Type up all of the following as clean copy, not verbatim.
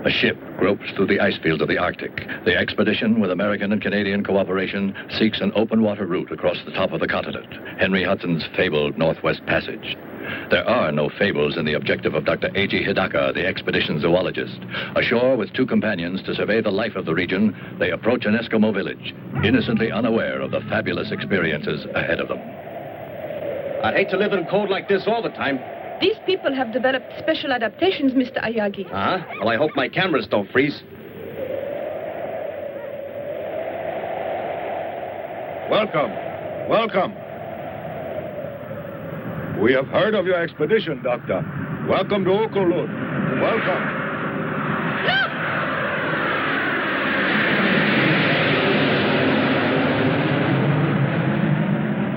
A ship gropes through the ice fields of the Arctic. The expedition, with American and Canadian cooperation, seeks an open water route across the top of the continent. Henry Hudson's fabled Northwest Passage. There are no fables in the objective of Dr. A.G. Hidaka, the expedition zoologist. Ashore with two companions to survey the life of the region, they approach an Eskimo village, innocently unaware of the fabulous experiences ahead of them. I'd hate to live in cold like this all the time. These people have developed special adaptations, Mr. Ayagi. Well, I hope my cameras don't freeze. Welcome. Welcome. We have heard of your expedition, Doctor. Welcome to Okolud. Welcome. Look!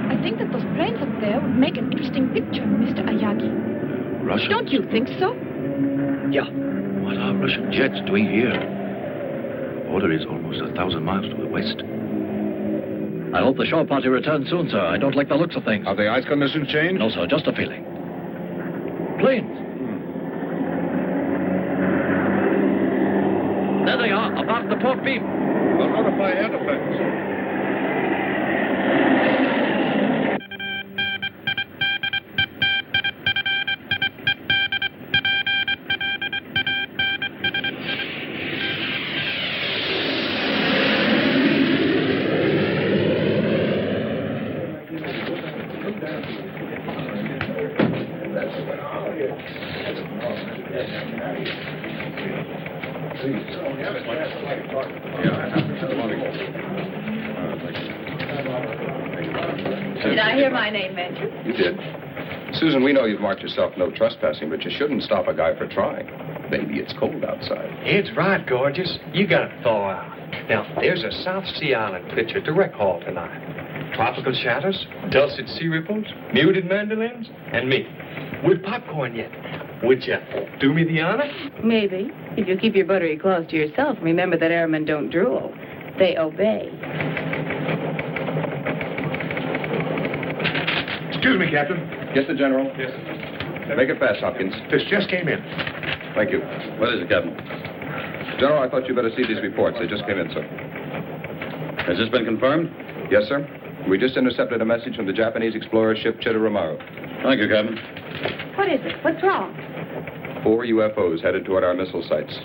I think that those planes up there would make an interesting picture, Mr. Ayagi. Russian? Don't you think so? Yeah. What are Russian jets doing here? The border is almost 1,000 miles to the west. I hope the shore party returns soon, sir. I don't like the looks of things. Have the ice conditions changed? No, sir, just a feeling. Planes! There they are, above the port beam. I'll notify air defense. Did I hear my name mentioned? You did. Susan, we know you've marked yourself no trespassing, but you shouldn't stop a guy for trying. Maybe it's cold outside. It's right, gorgeous. You gotta thaw out. Now, there's a South Sea Island picture direct haul tonight. Tropical shadows, dulcet sea ripples, muted mandolins, and me. With popcorn yet. Would you do me the honor? Maybe. If you keep your buttery claws to yourself, remember that airmen don't drool. They obey. Excuse me, Captain. Yes, sir, General. Yes. Make it fast, Hopkins. This just came in. Thank you. What is it, Captain? General, I thought you better see these reports. They just came in, sir. Has this been confirmed? Yes, sir. We just intercepted a message from the Japanese explorer ship Chitoromaru. Thank you, Captain. What is it? What's wrong? 4 UFOs headed toward our missile sites.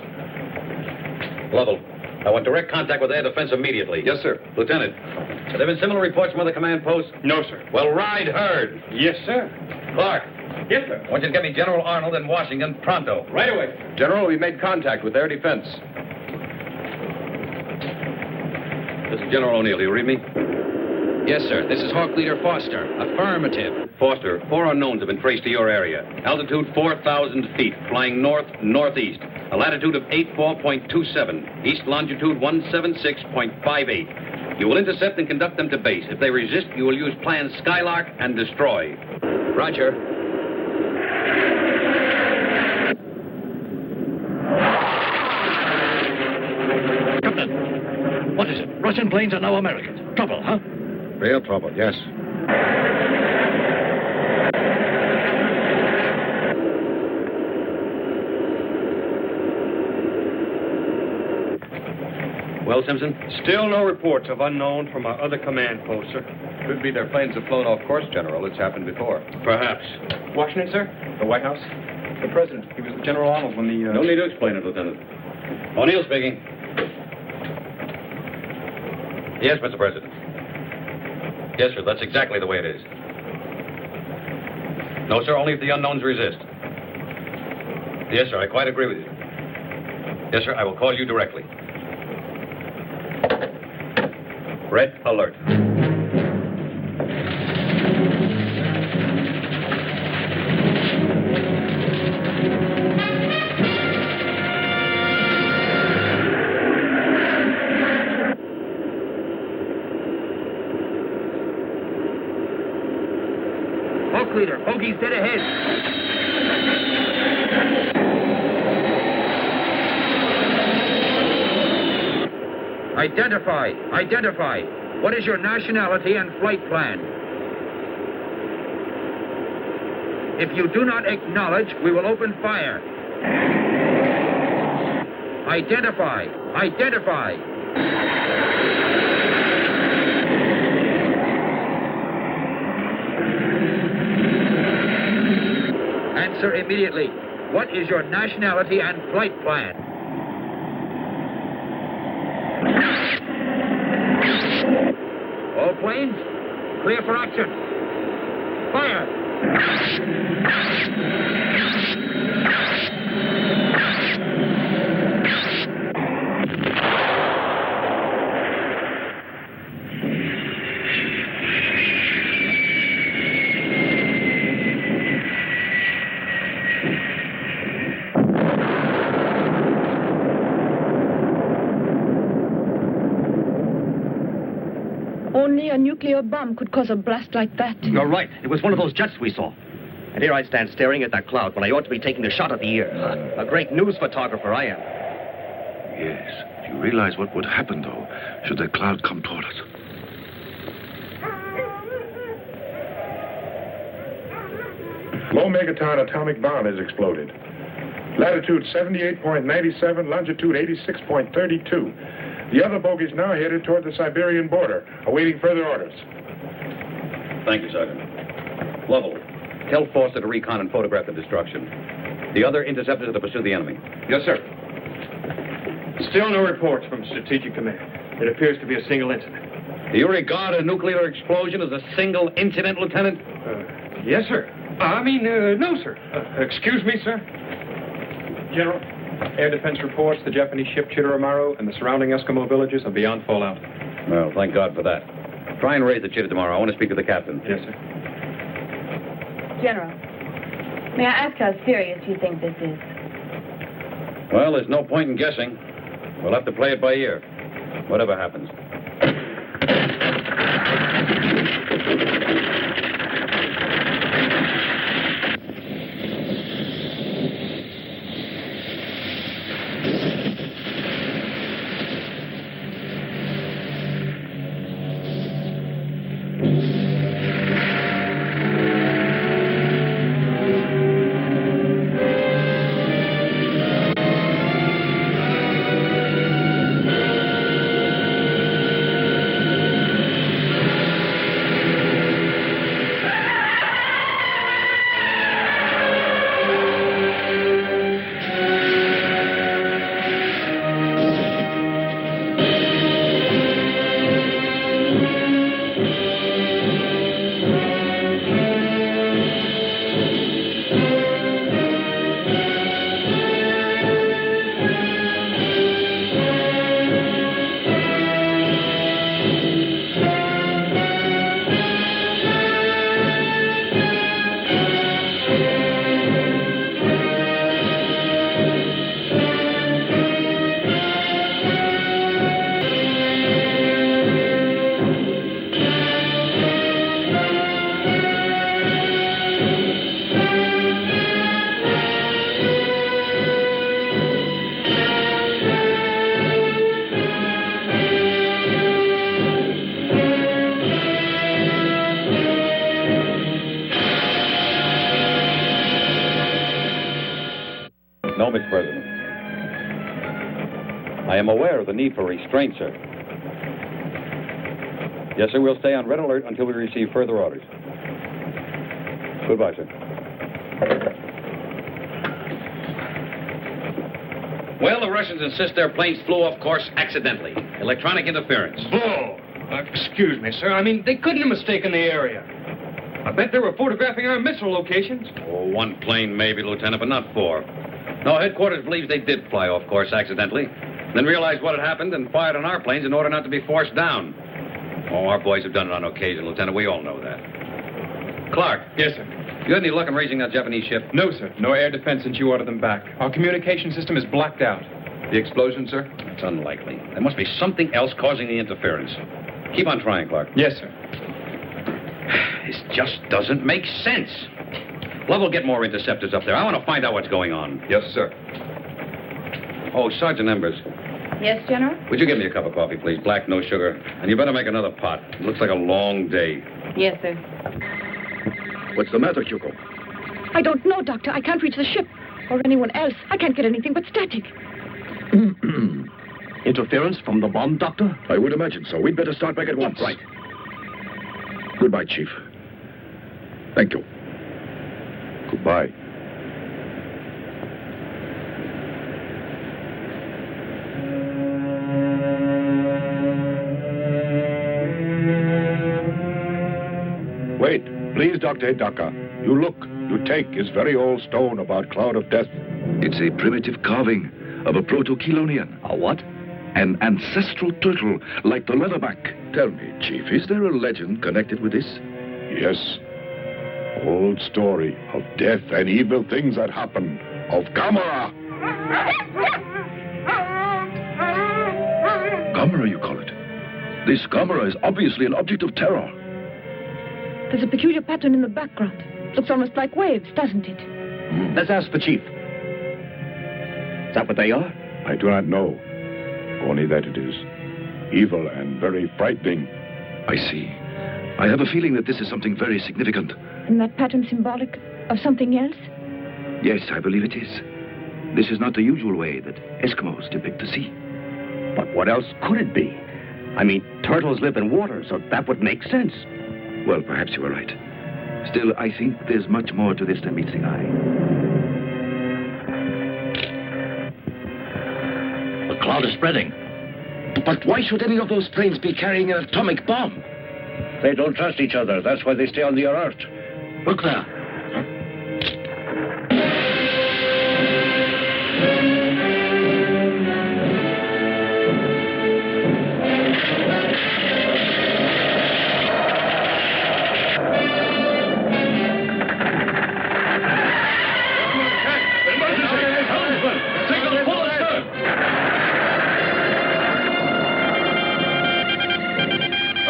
Lovell, I want direct contact with air defense immediately. Yes, sir. Lieutenant, have there been similar reports from other command posts? No, sir. Well, ride herd. Yes, sir. Clark, Yes, sir. I want you to get me General Arnold in Washington pronto. Right away. General, we've made contact with air defense. This is General O'Neill. Do you read me? Yes, sir. This is Hawk Leader Foster. Affirmative. Foster, 4 unknowns have been traced to your area. Altitude 4,000 feet, flying north-northeast. A latitude of 84.27. East longitude 176.58. You will intercept and conduct them to base. If they resist, you will use Plan Skylark and destroy. Roger. Captain, what is it? Russian planes are now Americans. Trouble, huh? Real trouble, yes. Well, Simpson? Still no reports of unknown from our other command posts, sir. Could be their planes have flown off course, General. It's happened before. Perhaps. Washington, sir? The White House? The President. He was with General Arnold when the... No need to explain it, Lieutenant. O'Neill speaking. Yes, Mr. President. Yes, sir, that's exactly the way it is. No, sir, only if the unknowns resist. Yes, sir, I quite agree with you. Yes, sir, I will call you directly. Red alert. Hawk Leader, bogey's dead ahead. Identify. What is your nationality and flight plan? If you do not acknowledge, we will open fire. Identify. Identify. Answer immediately. What is your nationality and flight plan? All planes, clear for action. Fire! Only a nuclear bomb could cause a blast like that. You're right. It was one of those jets we saw. And here I stand staring at that cloud when I ought to be taking a shot at the ear. A great news photographer I am. Yes. Do you realize what would happen, though, should that cloud come toward us? Low megaton atomic bomb has exploded. Latitude 78.97, longitude 86.32. The other bogey's now headed toward the Siberian border, awaiting further orders. Thank you, Sergeant. Lovell, tell Foster to recon and photograph the destruction. The other interceptors are to pursue the enemy. Yes, sir. Still no reports from Strategic Command. It appears to be a single incident. Do you regard a nuclear explosion as a single incident, Lieutenant? Yes, sir. No, sir. Excuse me, sir. General, air defense reports the Japanese ship Chitoromaru and the surrounding Eskimo villages are beyond fallout. Well, thank God for that. Try and raise the Chitta tomorrow. I want to speak to the captain. Yes, sir. General, may I ask how serious you think this is? Well, there's no point in guessing. We'll have to play it by ear. Whatever happens. No, Mr. President. I am aware of the need for restraint, sir. Yes, sir, we'll stay on red alert until we receive further orders. Goodbye, sir. Well, the Russians insist their planes flew off course accidentally. Electronic interference. Oh, excuse me, sir. They couldn't have mistaken the area. I bet they were photographing our missile locations. Oh, one plane maybe, Lieutenant, but not four. No, headquarters believes they did fly off course accidentally, then realized what had happened and fired on our planes in order not to be forced down. Oh, our boys have done it on occasion, Lieutenant. We all know that. Clark. Yes, sir. You had any luck in raising that Japanese ship? No, sir. No air defense since you ordered them back. Our communication system is blacked out. The explosion, sir? It's unlikely. There must be something else causing the interference. Keep on trying, Clark. Yes, sir. This just doesn't make sense. Lovell, get more interceptors up there. I want to find out what's going on. Yes, sir. Oh, Sergeant Embers. Yes, General? Would you give me a cup of coffee, please? Black, no sugar. And you better make another pot. It looks like a long day. Yes, sir. What's the matter, Hugo? I don't know, Doctor. I can't reach the ship or anyone else. I can't get anything but static. Interference from the bomb, Doctor? I would imagine so. We'd better start back at once. Right. Goodbye, Chief. Thank you. Goodbye. Wait, please, Dr. Hidaka. You look, you take his very old stone about Cloud of Death. It's a primitive carving of a proto-Chelonian. A what? An ancestral turtle, like the leatherback. Tell me, Chief, is there a legend connected with this? Yes. Old story of death and evil things that happen. Of Gammera. Gammera, you call it? This Gammera is obviously an object of terror. There's a peculiar pattern in the background. Looks almost like waves, doesn't it? Let's ask the Chief. Is that what they are? I do not know. Only that it is evil and very frightening. I see. I have a feeling that this is something very significant. And that pattern symbolic of something else? Yes, I believe it is. This is not the usual way that Eskimos depict the sea. But what else could it be? I mean, turtles live in water, so that would make sense. Well, perhaps you are right. Still, I think there's much more to this than meets the eye. The cloud is spreading. But why should any of those planes be carrying an atomic bomb? They don't trust each other. That's why they stay on the alert. Look there.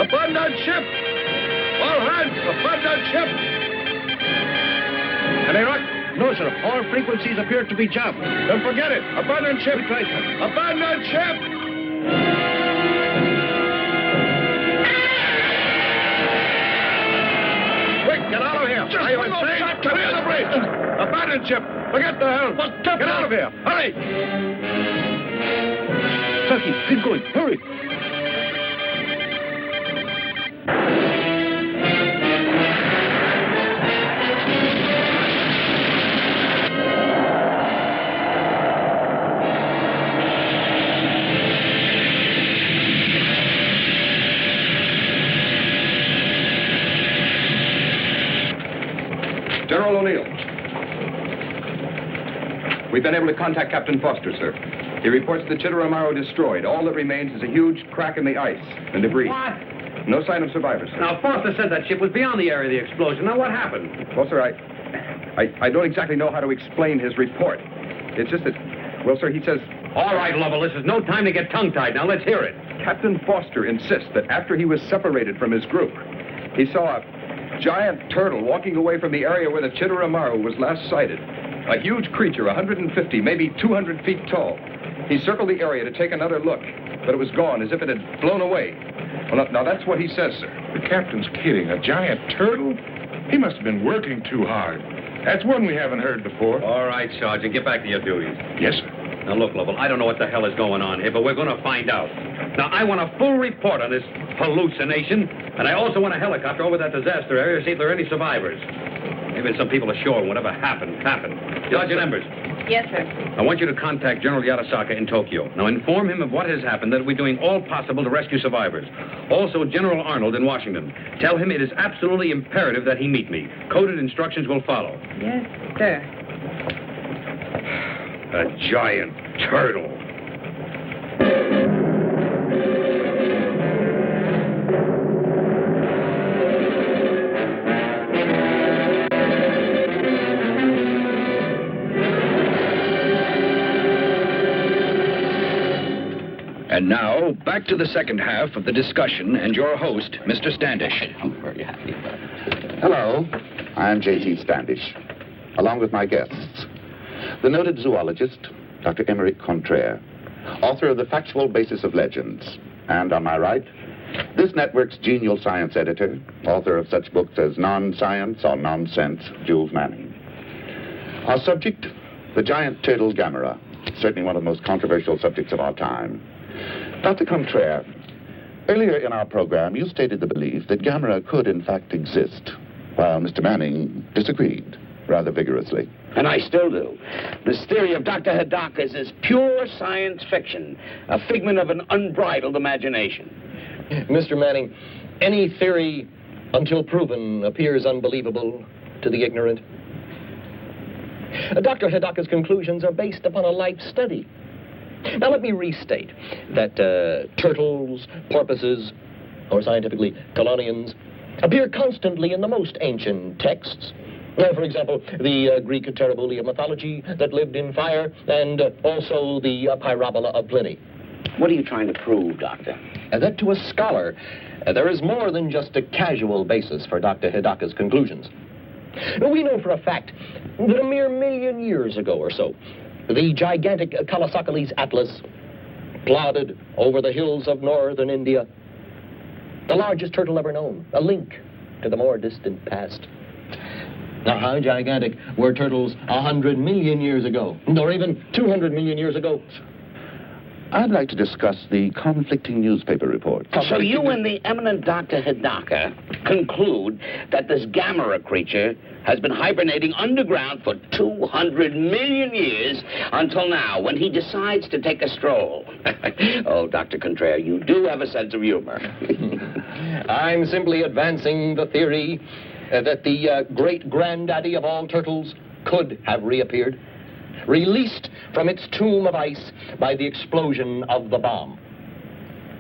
Abandon ship! All hands, abandon ship! Any luck? No, sir. All frequencies appear to be jammed. Then forget it. Abandon ship! Abandon ship! Quick, get out of here! Are you insane? Clear the bridge! Abandon ship! Forget the helm! Get out of here! Hurry! Turkey, keep going. Hurry. General O'Neill. We've been able to contact Captain Foster, sir. He reports the Chitteramaru destroyed. All that remains is a huge crack in the ice and debris. What? No sign of survivors, sir. Now, Foster said that ship was beyond the area of the explosion. Now, what happened? Well, sir, I don't exactly know how to explain his report. It's just that, well, sir, he says... All right, Lovell, this is no time to get tongue-tied. Now, let's hear it. Captain Foster insists that after he was separated from his group, he saw a giant turtle walking away from the area where the Chitteramaru was last sighted. A huge creature, 150, maybe 200 feet tall. He circled the area to take another look, but it was gone, as if it had flown away. Well, now that's what he says, sir. The captain's kidding. A giant turtle? He must have been working too hard. That's one we haven't heard before. All right, Sergeant, get back to your duties. Yes, sir. Now, look, Lovell, I don't know what the hell is going on here, but we're going to find out. Now, I want a full report on this hallucination, and I also want a helicopter over that disaster area to see if there are any survivors. Maybe some people ashore and whatever happened. Sergeant Embers. Yes, sir. I want you to contact General Yatasaka in Tokyo. Now, inform him of what has happened, that we're doing all possible to rescue survivors. Also, General Arnold in Washington. Tell him it is absolutely imperative that he meet me. Coded instructions will follow. Yes, sir. A giant turtle. And now, back to the second half of the discussion and your host, Mr. Standish. I'm very happy about it. Hello, I'm J.T. Standish, along with my guests. The noted zoologist, Dr. Emeric Contraire, author of The Factual Basis of Legends. And on my right, this network's genial science editor, author of such books as Non-Science or Nonsense, Jules Manning. Our subject, the giant turtle Gammera, certainly one of the most controversial subjects of our time. Dr. Contraire, earlier in our program, you stated the belief that Gammera could, in fact, exist, while Mr. Manning disagreed rather vigorously. And I still do. This theory of Dr. Hidaka's is pure science fiction, a figment of an unbridled imagination. Mr. Manning, any theory, until proven, appears unbelievable to the ignorant. Dr. Hidaka's conclusions are based upon a life study. Now, let me restate that turtles, porpoises, or scientifically, colonians, appear constantly in the most ancient texts. For example, the Greek Terebuli of mythology that lived in fire, and also the Pyrobola of Pliny. What are you trying to prove, Doctor? That to a scholar, there is more than just a casual basis for Dr. Hidaka's conclusions. We know for a fact that a mere 1,000,000 years ago or so, the gigantic Kalasakalis Atlas plodded over the hills of northern India. The largest turtle ever known, a link to the more distant past. Now, how gigantic were turtles 100 million years ago, or even 200 million years ago? I'd like to discuss the conflicting newspaper reports. So you and the eminent Dr. Hidaka conclude that this Gammera creature has been hibernating underground for 200 million years until now, when he decides to take a stroll. Oh, Dr. Contraire, you do have a sense of humor. I'm simply advancing the theory that the great-granddaddy of all turtles could have reappeared, released from its tomb of ice by the explosion of the bomb.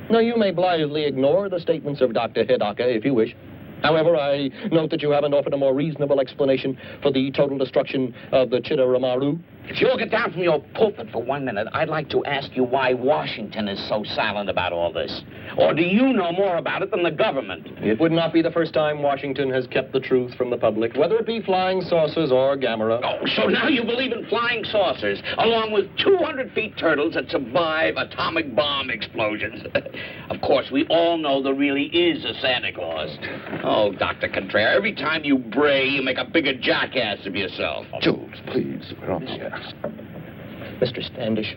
Now, you may blithely ignore the statements of Dr. Hidaka if you wish. However, I note that you haven't offered a more reasonable explanation for the total destruction of the Chitteramaru. If you'll get down from your pulpit for 1 minute, I'd like to ask you why Washington is so silent about all this. Or do you know more about it than the government? It would not be the first time Washington has kept the truth from the public, whether it be flying saucers or Gammera. Oh, so now you believe in flying saucers, along with 200 feet turtles that survive atomic bomb explosions. Of course, we all know there really is a Santa Claus. Oh, Dr. Contraire, every time you bray, you make a bigger jackass of yourself. Jules, please, we're on the air. Mr. Standish,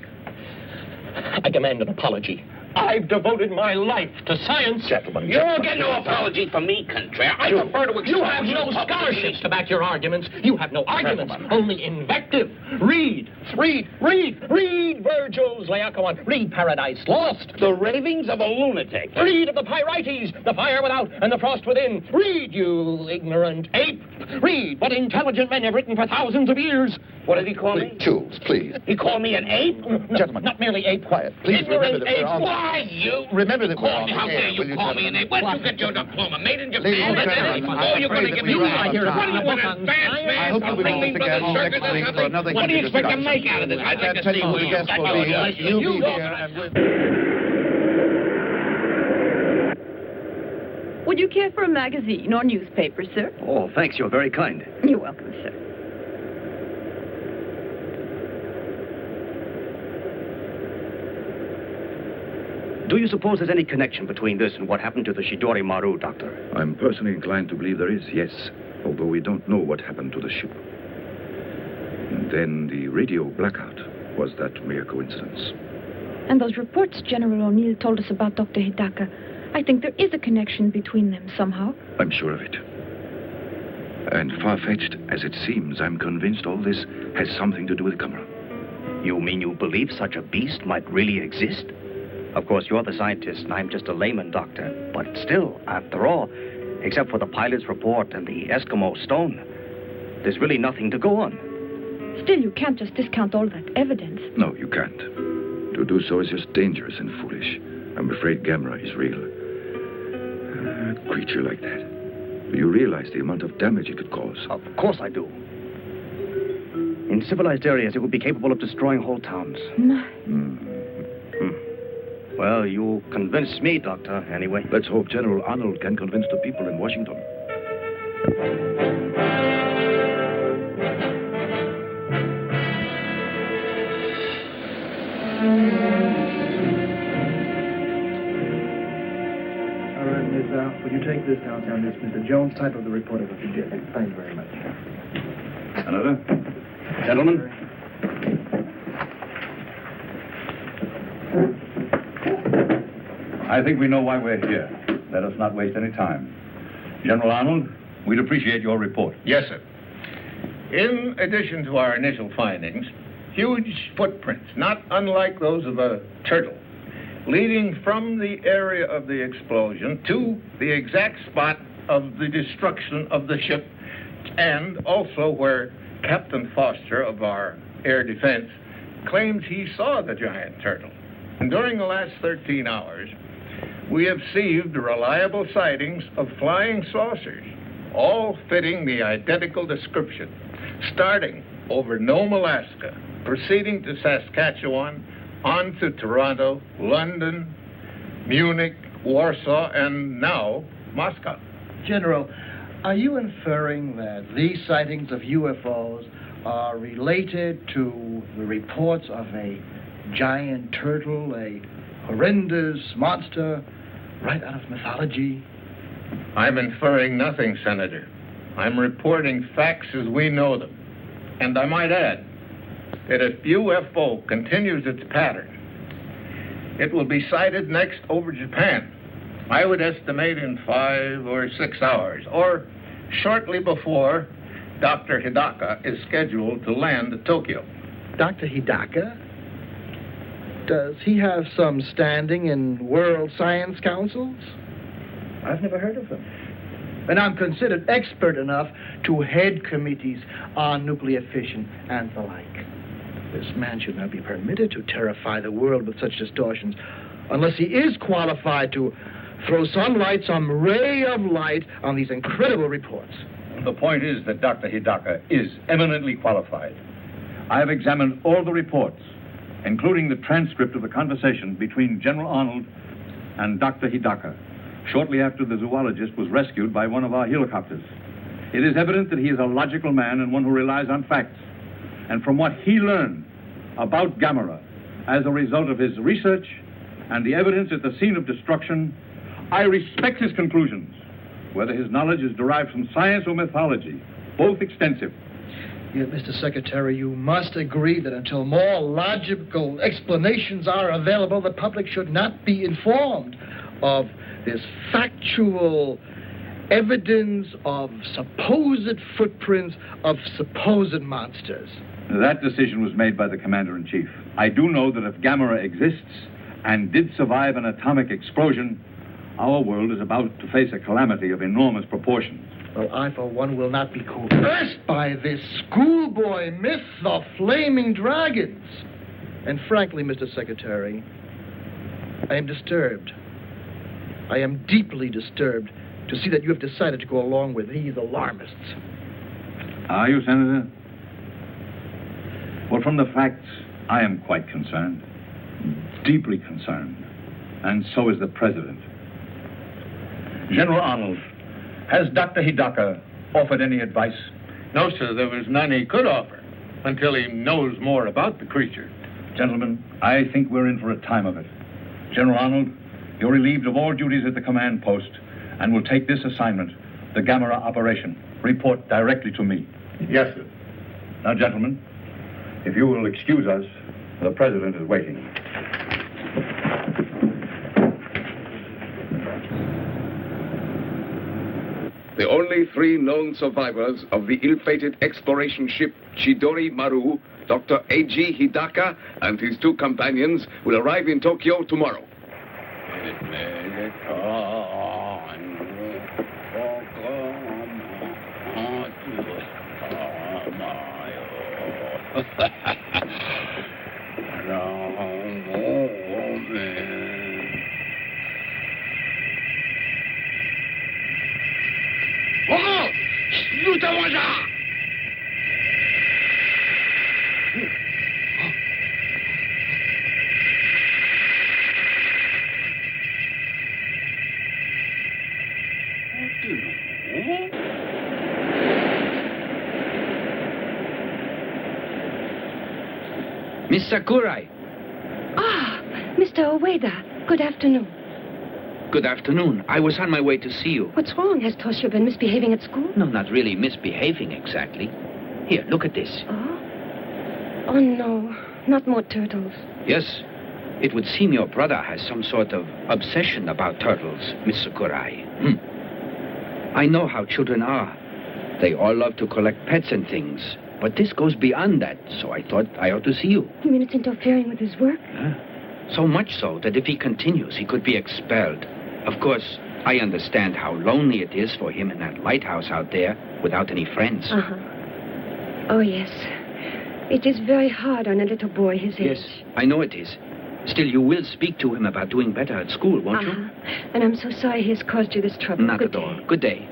I demand an apology. I've devoted my life to science. Gentlemen, You'll get no apology from me, Contraire. I prefer to You have no scholarships to back your arguments. You have no arguments, only invective. Read Virgil's Laocoon. Read Paradise Lost. The ravings of a lunatic. Read of the Pyrites, the fire without and the frost within. Read, you ignorant ape. Read what intelligent men have written for thousands of years. What did he call me? Jules, please. He called me an ape? No, Gentlemen. Not merely ape. Quiet. Please Ignorant remember that ape. we're on... Why, you? Remember that we're Call on me. the How air. dare you call me an ape? Where'd you get your diploma? Made in Japan? Ladies and gentlemen, Oh, you're going to give me I hear What are you, an advanced man? I hope you'll be with us again next week for another What do you expect to discussion. make out of this? I'd like to see who you got. You'll be here and Would you care for a magazine or newspaper, sir? Oh, thanks. You're very kind. You're welcome, sir. Do you suppose there's any connection between this and what happened to the Shidori Maru, Doctor? I'm personally inclined to believe there is, yes, although we don't know what happened to the ship. And then the radio blackout. Was that mere coincidence? And those reports General O'Neill told us about Dr. Hidaka, I think there is a connection between them somehow. I'm sure of it. And far-fetched as it seems, I'm convinced all this has something to do with Gammera. You mean you believe such a beast might really exist? Of course, you're the scientist, and I'm just a layman, Doctor. But still, after all, except for the pilot's report and the Eskimo stone, there's really nothing to go on. Still, you can't just discount all that evidence. No, you can't. To do so is just dangerous and foolish. I'm afraid Gammera is real. A creature like that. Do you realize the amount of damage it could cause? Of course I do. In civilized areas, it would be capable of destroying whole towns. My. Well, you convinced me, Doctor, anyway. Let's hope General Arnold can convince the people in Washington. All right, Miss, would you take this downtown? This Mr. Jones, type of the report of what you did. Thank you very much. Another? Gentlemen? I think we know why we're here. Let us not waste any time. General Arnold, we'd appreciate your report. Yes, sir. In addition to our initial findings, huge footprints, not unlike those of a turtle, leading from the area of the explosion to the exact spot of the destruction of the ship, and also where Captain Foster of our air defense claims he saw the giant turtle. And during the last 13 hours, we have received reliable sightings of flying saucers, all fitting the identical description, starting over Nome, Alaska, proceeding to Saskatchewan, on to Toronto, London, Munich, Warsaw, and now Moscow. General, are you inferring that these sightings of UFOs are related to the reports of a giant turtle, a horrendous monster right out of mythology? I'm inferring nothing, Senator. I'm reporting facts as we know them. And I might add that if UFO continues its pattern, it will be sighted next over Japan. I would estimate in 5 or 6 hours, or shortly before Dr. Hidaka is scheduled to land at Tokyo. Dr. Hidaka? Does he have some standing in world science councils? I've never heard of him. And I'm considered expert enough to head committees on nuclear fission and the like. This man should not be permitted to terrify the world with such distortions unless he is qualified to throw some ray of light on these incredible reports. The point is that Dr. Hidaka is eminently qualified. I have examined all the reports, including the transcript of the conversation between General Arnold and Dr. Hidaka, shortly after the zoologist was rescued by one of our helicopters. It is evident that he is a logical man and one who relies on facts. And from what he learned about Gammera as a result of his research and the evidence at the scene of destruction, I respect his conclusions, whether his knowledge is derived from science or mythology, both extensive. Yet, Mr. Secretary, you must agree that until more logical explanations are available, the public should not be informed of this factual evidence of supposed footprints of supposed monsters. That decision was made by the Commander-in-Chief. I do know that if Gammera exists and did survive an atomic explosion, our world is about to face a calamity of enormous proportions. Well, I, for one, will not be coerced by this schoolboy myth of flaming dragons. And frankly, Mr. Secretary, I am disturbed. I am deeply disturbed to see that you have decided to go along with these alarmists. Are you, Senator? Well, from the facts, I am quite concerned. Deeply concerned. And so is the President. General Arnold, has Dr. Hidaka offered any advice? No, sir, there was none he could offer until he knows more about the creature. Gentlemen, I think we're in for a time of it. General Arnold, you're relieved of all duties at the command post and will take this assignment, the Gammera operation. Report directly to me. Yes, sir. Now, gentlemen, if you will excuse us, the President is waiting. The only 3 known survivors of the ill-fated exploration ship Chidori Maru, Dr. A.G. Hidaka and his 2 companions, will arrive in Tokyo tomorrow. Miss Sakurai. Ah, Mr. Ueda. Good afternoon. Good afternoon. I was on my way to see you. What's wrong? Has Toshio been misbehaving at school? No, not really misbehaving exactly. Here, look at this. Oh? Oh, no. Not more turtles. Yes. It would seem your brother has some sort of obsession about turtles, Miss Sakurai. I know how children are. They all love to collect pets and things. But this goes beyond that, so I thought I ought to see you. You mean it's interfering with his work? So much so that if he continues, he could be expelled. Of course, I understand how lonely it is for him in that lighthouse out there without any friends. Oh, yes. It is very hard on a little boy his age. Yes, I know it is. Still, you will speak to him about doing better at school, won't you? And I'm so sorry he has caused you this trouble. Not at all. Good day.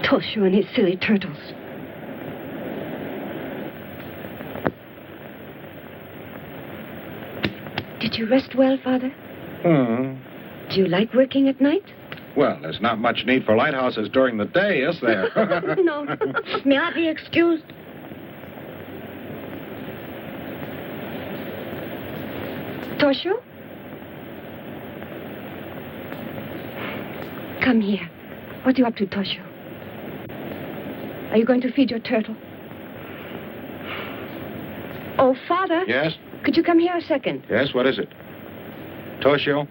Toshio and his silly turtles. Did you rest well, Father? Do you like working at night? Well, there's not much need for lighthouses during the day, is there? No. May I be excused? Toshio? Come here. What are you up to, Toshio? Are you going to feed your turtle? Oh, Father? Yes? Could you come here a second? Yes, what is it? Toshio,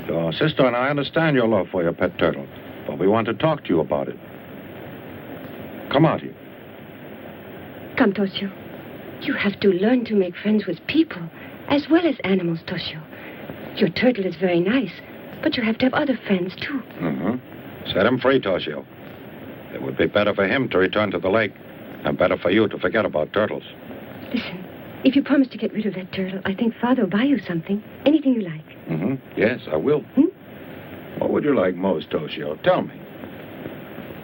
your sister and I understand your love for your pet turtle, but we want to talk to you about it. Come out here. Come, Toshio. You have to learn to make friends with people, as well as animals, Toshio. Your turtle is very nice, but you have to have other friends, too. Set him free, Toshio. It would be better for him to return to the lake, and better for you to forget about turtles. Listen, if you promise to get rid of that turtle, I think Father will buy you something. Anything you like. Yes, I will. What would you like most, Toshio? Tell me.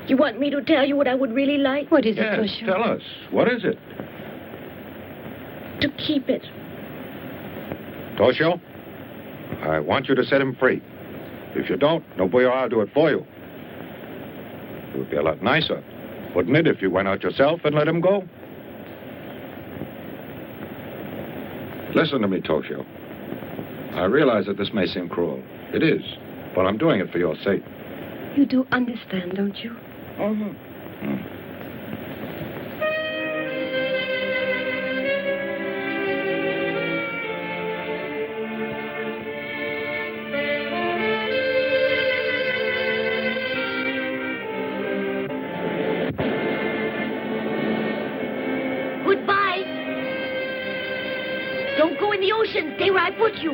You want me to tell you what I would really like? What is it, Yes, Toshio? tell us. What is it? To keep it. Toshio, I want you to set him free. If you don't, Nobuyo, I'll do it for you. It would be a lot nicer, wouldn't it, if you went out yourself and let him go? Listen to me, Toshio. I realize that this may seem cruel. It is, but I'm doing it for your sake. You do understand, don't you? Goodbye. Don't go in the ocean. Stay where I put you.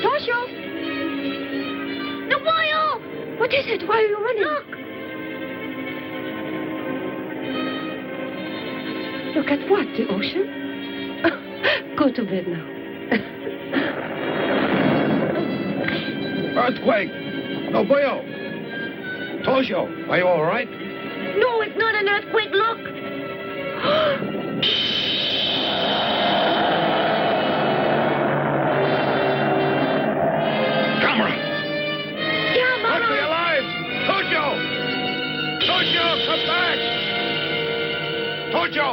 Toshio! Nobuyo! What is it? Why are you running? Look. Look at what? The ocean? Go to bed now. Earthquake! Nobuyo! Toshio, are you all right? No, it's not an earthquake. Look. Must be alive! Toshio! Toshio, come back! Toshio!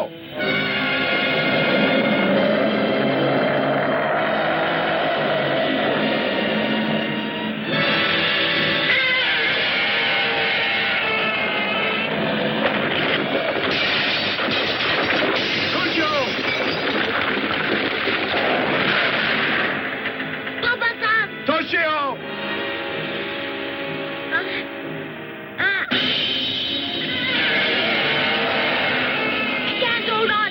Toshio! I can't hold on.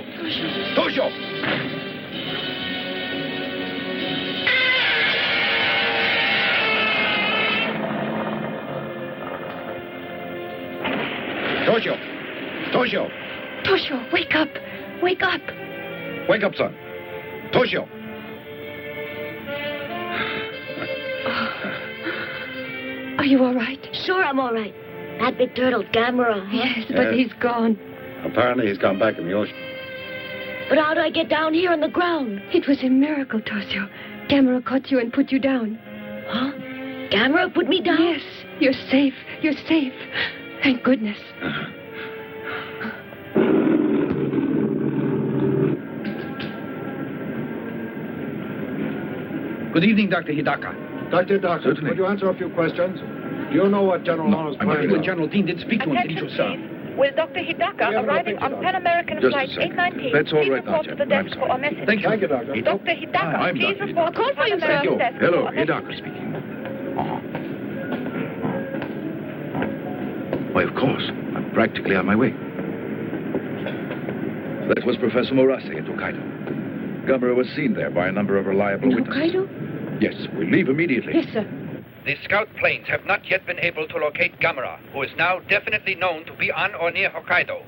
Toshio! Toshio! Toshio! Toshio! Toshio, wake up! Wake up! Wake up, son. Toshio! Are you all right? Sure, I'm all right. That big turtle, Gammera. Yes, but he's gone. Apparently he's gone back in the ocean. But how do I get down here on the ground? It was a miracle, Toshio. Gammera caught you and put you down. Huh? Gammera put me down? Yes, you're safe. You're safe. Thank goodness. Good evening, Dr. Hidaka. Dr. Hidaka, could you answer a few questions? Do you know what General Arnold's plans The are? General Dean did speak to him, didn't you, sir? With Dr. Hidaka arriving on Pan American Just a Flight second. 819. That's all Please right now, report to the gentlemen. desk for a message. Thank you. Thank you, Doctor. Dr. Hidaka, I'm please Dr. report to Call for you, Pan sir. American desk Hello, for a message. Hidaka speaking. Why, of course. I'm practically on my way. That was Professor Morase in Hokkaido. Gammera was seen there by a number of reliable witnesses. Hokkaido? Yes, we'll leave immediately. Yes, sir. The scout planes have not yet been able to locate Gammera, who is now definitely known to be on or near Hokkaido.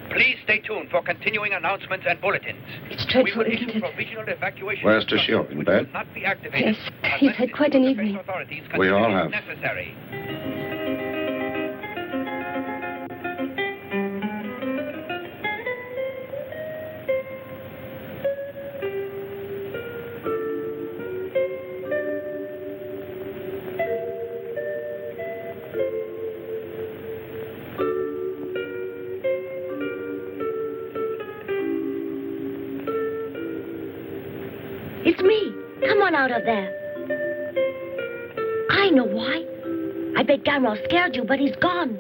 Please stay tuned for continuing announcements and bulletins. It's dreadful, We will isn't issue it? provisional evacuation Where's instructions Toshio? In which bed? will not be activated Yes, he's had quite an evening. authorities We all consider have. necessary. It's me. Come on out of there. I know why. I bet Gammera scared you, but he's gone.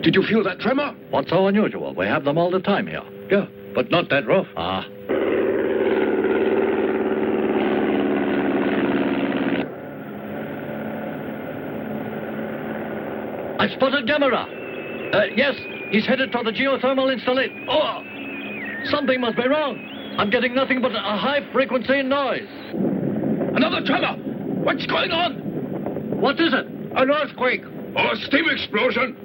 Did you feel that tremor? What's so unusual? We have them all the time here. Yeah, but not that rough. Ah. I spotted Gammera. Yes, he's headed for the geothermal installation. Oh! Something must be wrong. I'm getting nothing but a high-frequency noise. Another tremor! What's going on? What is it? An earthquake! Or a steam explosion!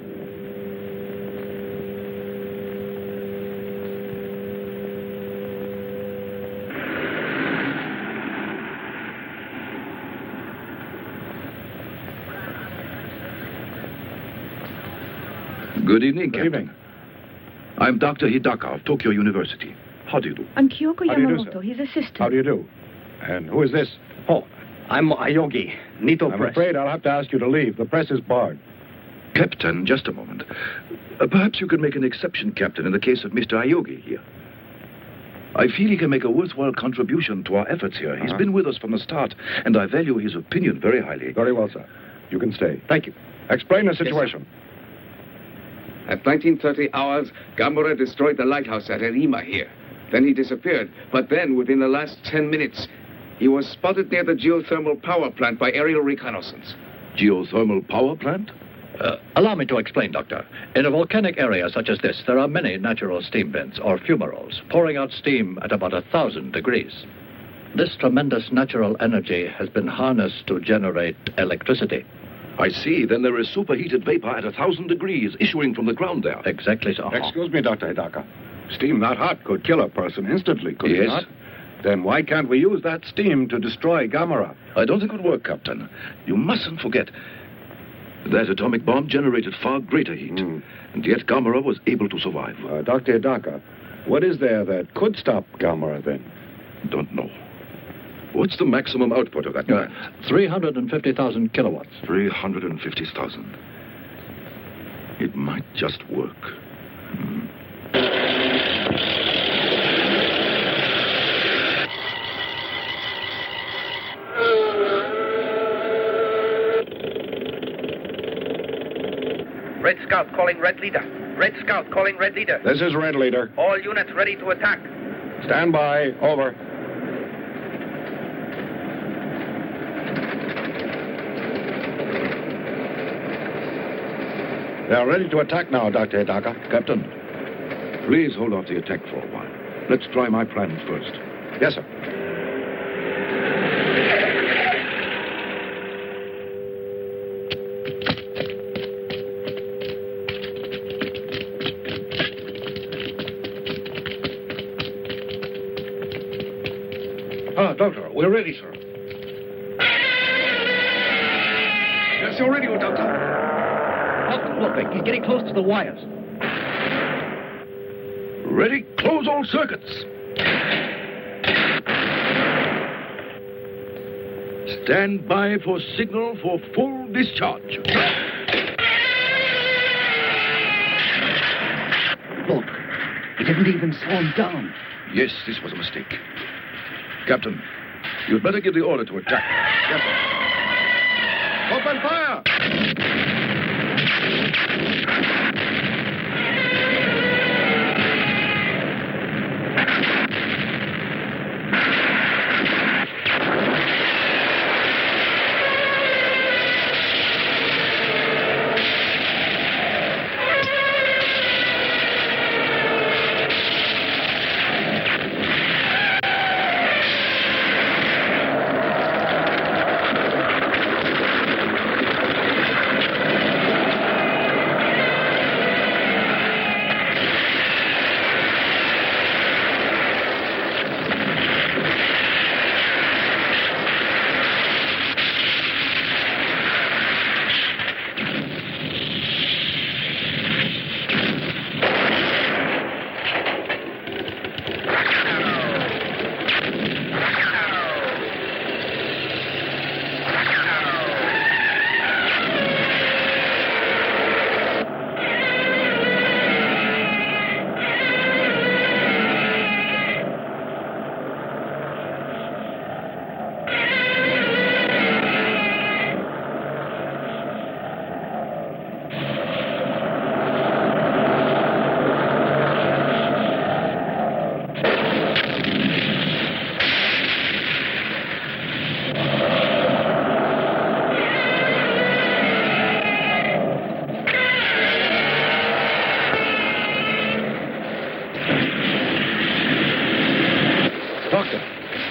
Good evening, Captain. I'm Dr. Hidaka of Tokyo University. How do you do? I'm Kyoko How do you do, Yamamoto, his assistant. How do you do? And who is this? Oh, I'm Ayogi, Nito I'm Press. afraid I'll have to ask you to leave. The press is barred. Captain, just a moment. Perhaps you could make an exception, Captain, in the case of Mr. Ayogi here. I feel he can make a worthwhile contribution to our efforts here. He's been with us from the start, and I value his opinion very highly. Very well, sir. You can stay. Thank you. Explain the situation. At 1930 hours, Gammera destroyed the lighthouse at Erima here. Then he disappeared. But then, within the last 10 minutes, he was spotted near the geothermal power plant by aerial reconnaissance. Geothermal power plant? Allow me to explain, Doctor. In a volcanic area such as this, there are many natural steam vents, or fumaroles, pouring out steam at about 1,000 degrees. This tremendous natural energy has been harnessed to generate electricity. I see. Then there is superheated vapor at 1,000 degrees issuing from the ground there. Exactly so. Excuse me, Dr. Hidaka. Steam that hot could kill a person instantly, could it Yes. not? Then why can't we use that steam to destroy Gammera? I don't think it would work, Captain. You mustn't forget that atomic bomb generated far greater heat. And yet Gammera was able to survive. Dr. Hidaka, what is there that could stop Gammera then? Don't know. What's the maximum output of that plant? 350,000 kilowatts. 350,000. It might just work. Red Scout calling Red Leader. Red Scout calling Red Leader. This is Red Leader. All units ready to attack. Stand by. Over. They are ready to attack now, Dr. Hidaka. Captain, please hold off the attack for a while. Let's try my plans first. Yes, sir. Doctor, we're ready, sir. Yes, you're ready, Doctor. Look, he's getting close to the wires. Ready? Close all circuits. Stand by for signal for full discharge. Look, he didn't even slow him down. Yes, this was a mistake. Captain, you'd better give the order to attack. Yes, sir. Open fire!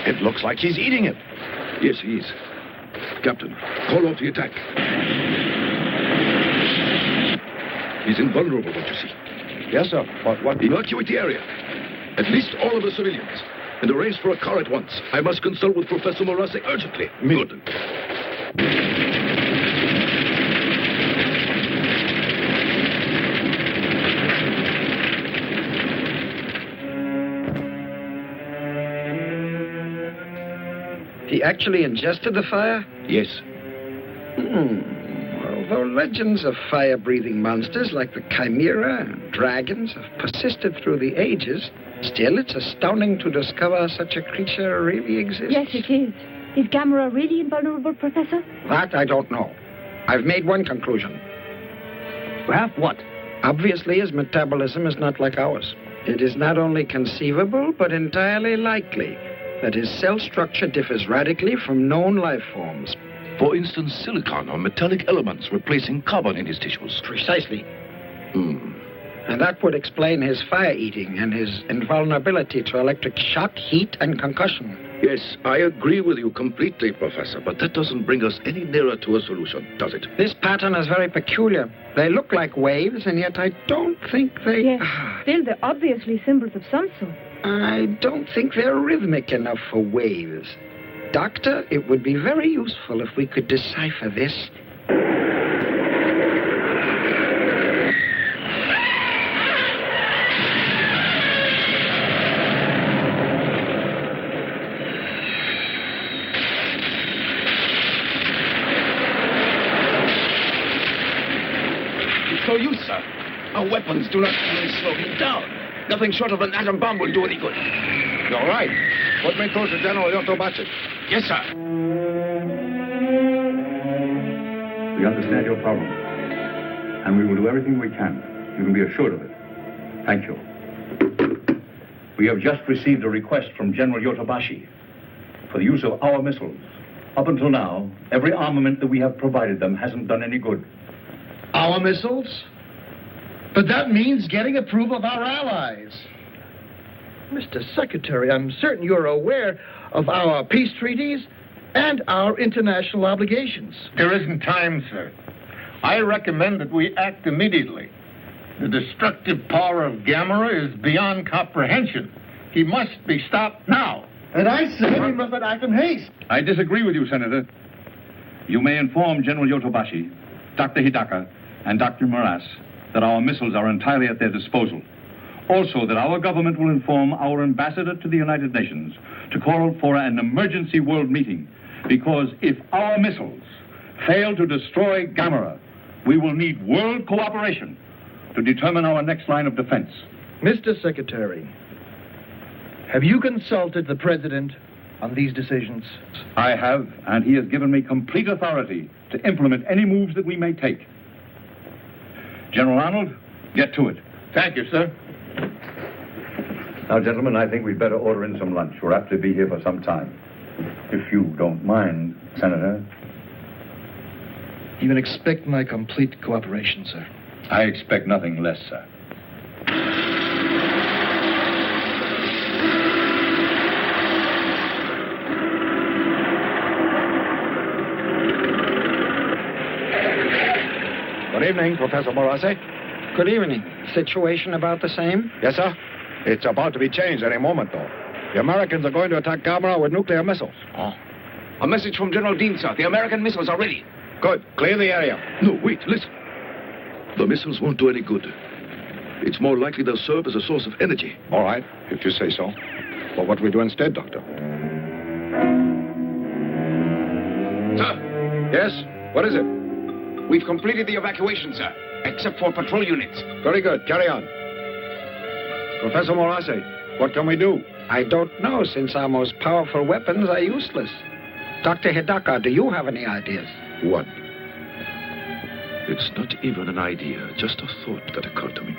It looks like he's eating it. Yes, he is. Captain, call off the attack. He's invulnerable, don't you see? Yes, sir. But what... Evacuate the area. At least all of the civilians. And arrange for a car at once. I must consult with Professor Morase urgently. Good. He actually ingested the fire? Yes. Although legends of fire-breathing monsters like the Chimera and dragons have persisted through the ages, still it's astounding to discover such a creature really exists. Yes, it is. Is Gammera really invulnerable, Professor? That I don't know. I've made one conclusion. Well, what? Obviously, his metabolism is not like ours. It is not only conceivable, but entirely likely that his cell structure differs radically from known life forms. For instance, silicon or metallic elements replacing carbon in his tissues. Precisely. And that would explain his fire-eating and his invulnerability to electric shock, heat, and concussion. Yes, I agree with you completely, Professor, but that doesn't bring us any nearer to a solution, does it? This pattern is very peculiar. They look like waves, and yet I don't think they... Yes, still they're obviously symbols of some sort. I don't think they're rhythmic enough for waves. Doctor, it would be very useful if we could decipher this. It's no use, sir. Our weapons do not even slow him down. Nothing short of an atom bomb will do any good. You're right. Put me through to General Yotobachi. Yes, sir. We understand your problem. and we will do everything we can. You can be assured of it. Thank you. We have just received a request from General Yotobashi for the use of our missiles. Up until now, every armament that we have provided them hasn't done any good. Our missiles? But that means getting approval of our allies. Mr. Secretary, I'm certain you're aware of our peace treaties and our international obligations. There isn't time, sir. I recommend that we act immediately. The destructive power of Gammera is beyond comprehension. He must be stopped now. And I say we must not act in haste. I disagree with you, Senator. You may inform General Yotobashi, Dr. Hidaka, and Dr. Moras that our missiles are entirely at their disposal. Also, that our government will inform our ambassador to the United Nations to call for an emergency world meeting, because if our missiles fail to destroy Gammera, we will need world cooperation to determine our next line of defense. Mr. Secretary, have you consulted the President on these decisions? I have, and he has given me complete authority to implement any moves that we may take. General Arnold, get to it. Thank you, sir. Now, gentlemen, I think we'd better order in some lunch. We're apt to be here for some time. If you don't mind, Senator. You can expect my complete cooperation, sir. I expect nothing less, sir. Good evening, Professor Morase. Good evening. Situation about the same? Yes, sir. It's about to be changed any moment, though. The Americans are going to attack Gammera with nuclear missiles. Oh. A message from General Dean, sir. The American missiles are ready. Good. Clear the area. No, wait, listen. The missiles won't do any good. It's more likely they'll serve as a source of energy. All right, if you say so. But what do we do instead, Doctor? Sir? Yes? What is it? We've completed the evacuation, sir, except for patrol units. Very good. Carry on. Professor Morase, what can we do? I don't know, since our most powerful weapons are useless. Dr. Hidaka, do you have any ideas? One. It's not even an idea, just a thought that occurred to me.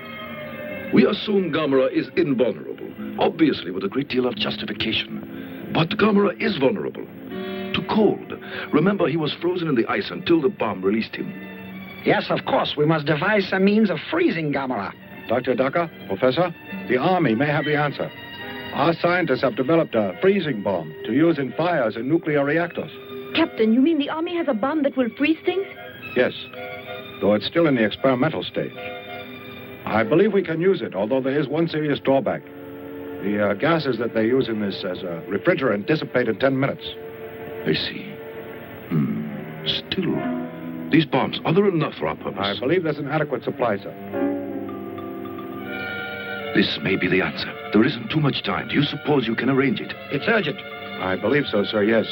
We assume Gammera is invulnerable, obviously with a great deal of justification. But Gammera is vulnerable to cold. Remember, he was frozen in the ice until the bomb released him. Yes, of course. We must devise some means of freezing Gammera. Dr. Hidaka, Professor, the Army may have the answer. Our scientists have developed a freezing bomb to use in fires in nuclear reactors. Captain, you mean the Army has a bomb that will freeze things? Yes, though it's still in the experimental stage. I believe we can use it, although there is one serious drawback. The gases that they use in this as a refrigerant dissipate in 10 minutes. I see. Still, these bombs, are there enough for our purpose? I believe there's an adequate supply, sir. This may be the answer. There isn't too much time. Do you suppose you can arrange it? It's urgent. I believe so, sir, yes.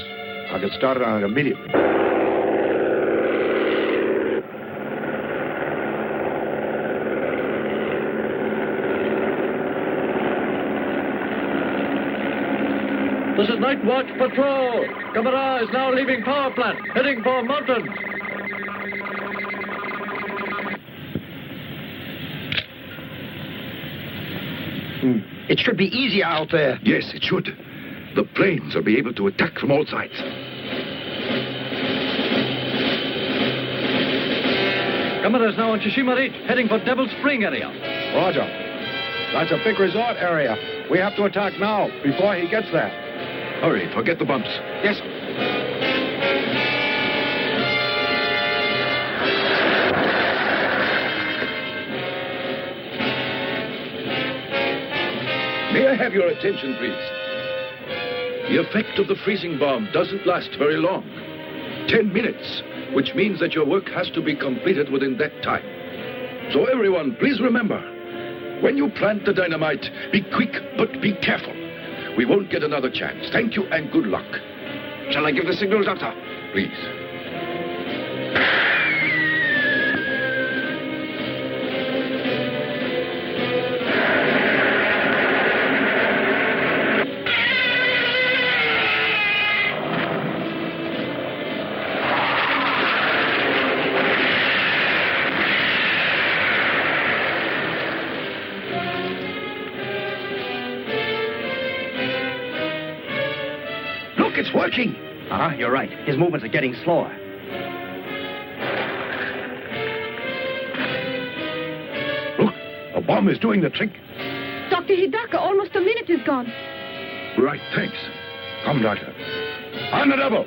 I'll get started on it immediately. This is Night Watch Patrol. Gammera is now leaving power plant, heading for mountains. It should be easier out there. Yes, it should. The planes will be able to attack from all sides. Gammera is now on Tsushima Reach, heading for Devil Spring area. Roger. That's a big resort area. We have to attack now, before he gets there. Hurry, forget the bumps. Yes. May I have your attention, please? The effect of the freezing bomb doesn't last very long. 10 minutes, which means that your work has to be completed within that time. So everyone, please remember, when you plant the dynamite, be quick, but be careful. We won't get another chance. Thank you and good luck. Shall I give the signal, Doctor? Please. It's working. You're right. His movements are getting slower. Look, a bomb is doing the trick. Dr. Hidaka, almost a minute is gone. Right, thanks. Come, Doctor. On the double.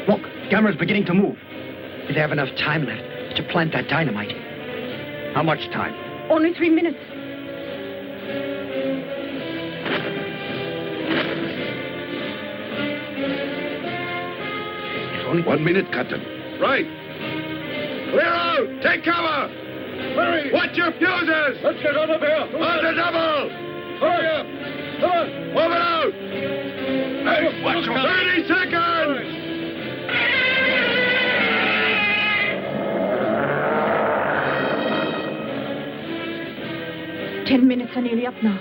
Look, Gammera's beginning to move. Did they have enough time left to plant that dynamite? How much time? Only 3 minutes. It's only 1 minute, Captain. Right. Clear out! Take cover! Hurry! Watch your fuses! Let's get out of here! On the double! Hurry up! Come on! Move it out! Hey, watch your 30 seconds! 10 minutes are nearly up now.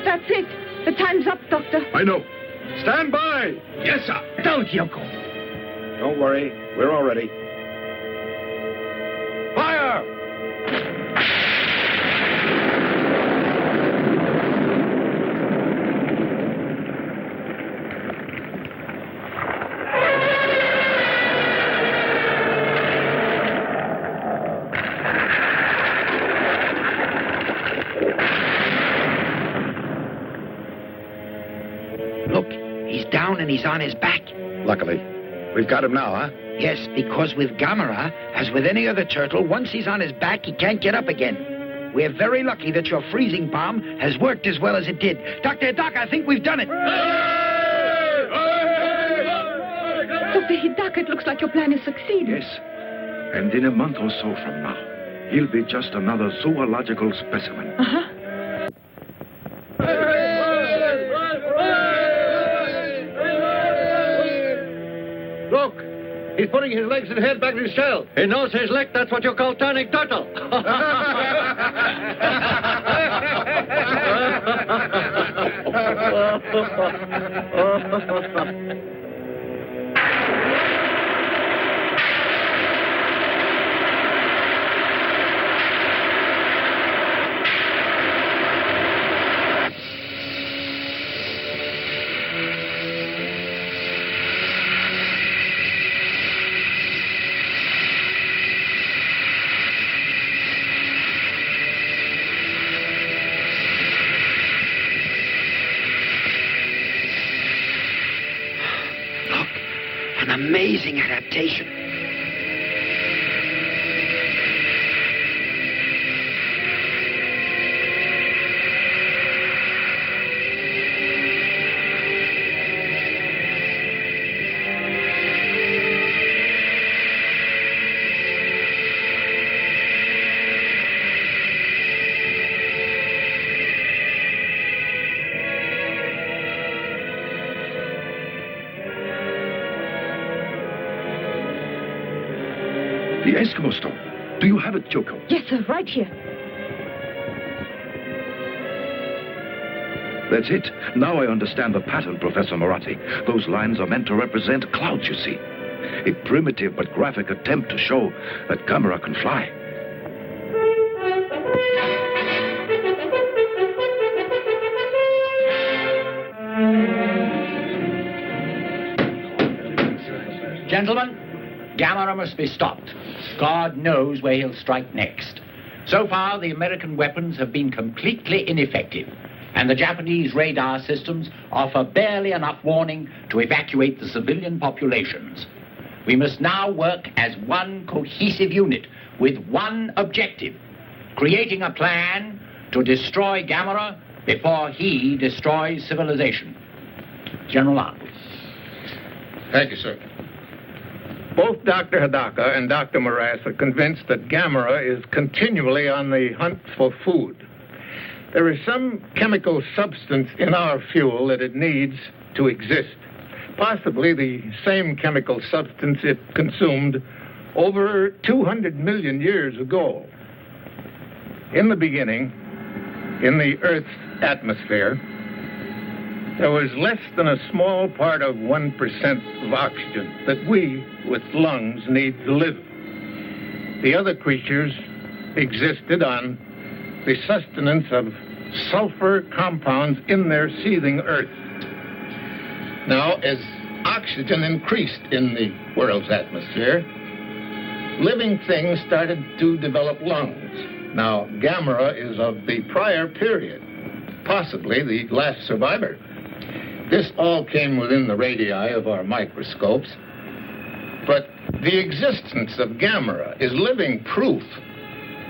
That's it. The time's up, Doctor. I know. Stand by! Yes, sir. Don't, Yoko. Don't worry. We're all ready. Fire! Look, he's down and he's on his back. Luckily. We've got him now, huh? Yes, because with Gammera, as with any other turtle, once he's on his back, he can't get up again. We're very lucky that your freezing bomb has worked as well as it did. Dr. Hidaka, I think we've done it. Dr. Hidaka, it looks like your plan has succeeded. Yes. And in a month or so from now, he'll be just another zoological specimen. Uh-huh. Look! He's putting his legs and head back in his shell. He knows his leg. That's what you call turning turtle. An amazing adaptation. The Eskimo stone. Do you have it, Joko? Yes, sir, right here. That's it. Now I understand the pattern, Professor Moratti. Those lines are meant to represent clouds, you see. A primitive but graphic attempt to show that Gammera can fly. Gentlemen, Gammera must be stopped. God knows where he'll strike next. So far, the American weapons have been completely ineffective, and the Japanese radar systems offer barely enough warning to evacuate the civilian populations. We must now work as one cohesive unit with one objective, creating a plan to destroy Gammera before he destroys civilization. General Arnold. Thank you, sir. Both Dr. Hidaka and Dr. Morass are convinced that Gammera is continually on the hunt for food. There is some chemical substance in our fuel that it needs to exist. possibly the same chemical substance it consumed over 200 million years ago. In the beginning, in the Earth's atmosphere, there was less than a small part of 1% of oxygen that we, with lungs, need to live. The other creatures existed on the sustenance of sulfur compounds in their seething earth. Now, as oxygen increased in the world's atmosphere, living things started to develop lungs. Now, Gammera is of the prior period, possibly the last survivor. This all came within the radii of our microscopes, but the existence of Gammera is living proof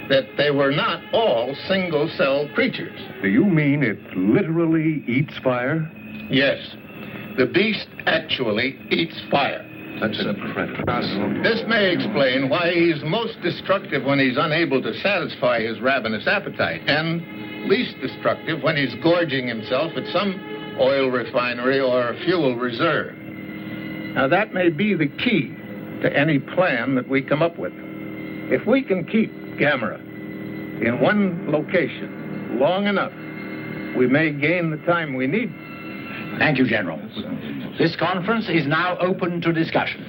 that they were not all single-celled creatures. Do you mean it literally eats fire? Yes. The beast actually eats fire. That's incredible. This may explain why he's most destructive when he's unable to satisfy his ravenous appetite, and least destructive when he's gorging himself at some oil refinery or fuel reserve. Now, that may be the key to any plan that we come up with. If we can keep Gammera in one location long enough, we may gain the time we need. Thank you, General. This conference is now open to discussion.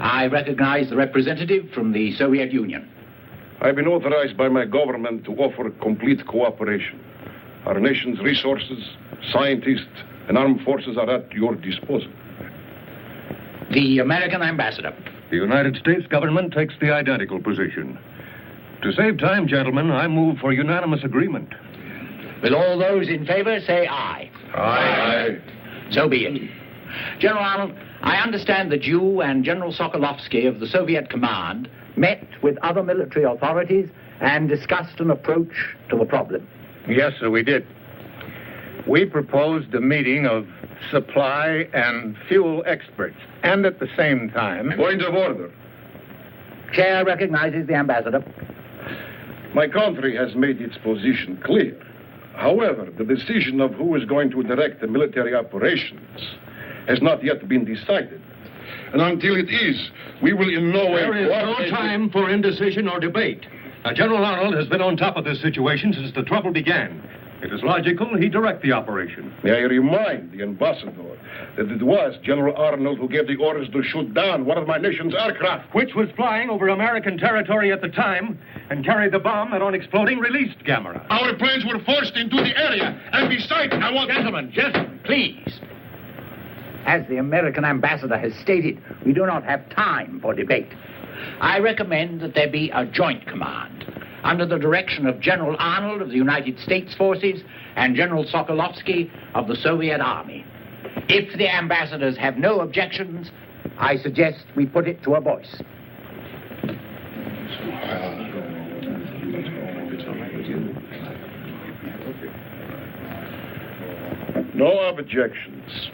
I recognize the representative from the Soviet Union. I've been authorized by my government to offer complete cooperation. Our nation's resources, scientists, and armed forces are at your disposal. The American ambassador. The United States government takes the identical position. To save time, gentlemen, I move for unanimous agreement. Will all those in favor say aye? Aye. So be it. General Arnold, I understand that you and General Sokolovsky of the Soviet command met with other military authorities and discussed an approach to the problem. Yes, sir, we did. We proposed a meeting of supply and fuel experts, and at the same time... Point of order. Chair recognizes the ambassador. My country has made its position clear. However, the decision of who is going to direct the military operations has not yet been decided. And until it is, we will in no way... There is no time for indecision or debate. General Arnold has been on top of this situation since the trouble began. It is logical he direct the operation. May I remind the ambassador that it was General Arnold who gave the orders to shoot down one of my nation's aircraft. Which was flying over American territory at the time and carried the bomb that on exploding released Gammera. Our planes were forced into the area, and besides, I want... Gentlemen, please. As the American ambassador has stated, we do not have time for debate. I recommend that there be a joint command under the direction of General Arnold of the United States Forces and General Sokolovsky of the Soviet Army. If the ambassadors have no objections, I suggest we put it to a voice. No objections.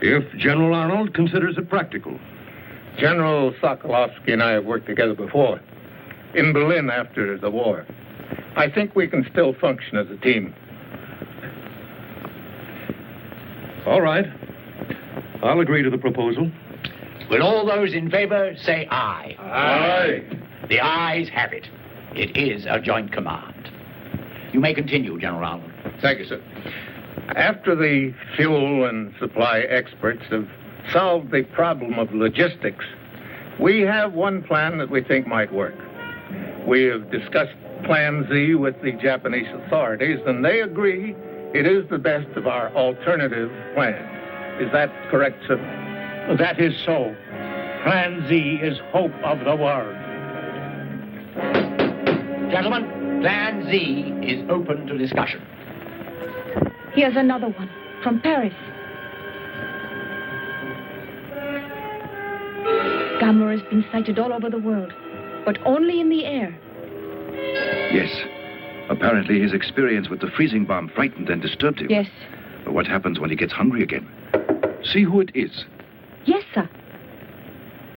If General Arnold considers it practical. General Sokolovsky and I have worked together before, in Berlin after the war. I think we can still function as a team. All right. I'll agree to the proposal. Will all those in favor say aye? Aye. The ayes have it. It is a joint command. You may continue, General Arnold. Thank you, sir. After the fuel and supply experts have solved the problem of logistics, we have one plan that we think might work. We have discussed Plan Z with the Japanese authorities, and they agree it is the best of our alternative plan. Is that correct, sir? That is so. Plan Z is hope of the world. Gentlemen, Plan Z is open to discussion. Here's another one from Paris. Gammera has been sighted all over the world, but only in the air. Yes. Apparently his experience with the freezing bomb frightened and disturbed him. Yes. But what happens when he gets hungry again? See who it is. Yes, sir.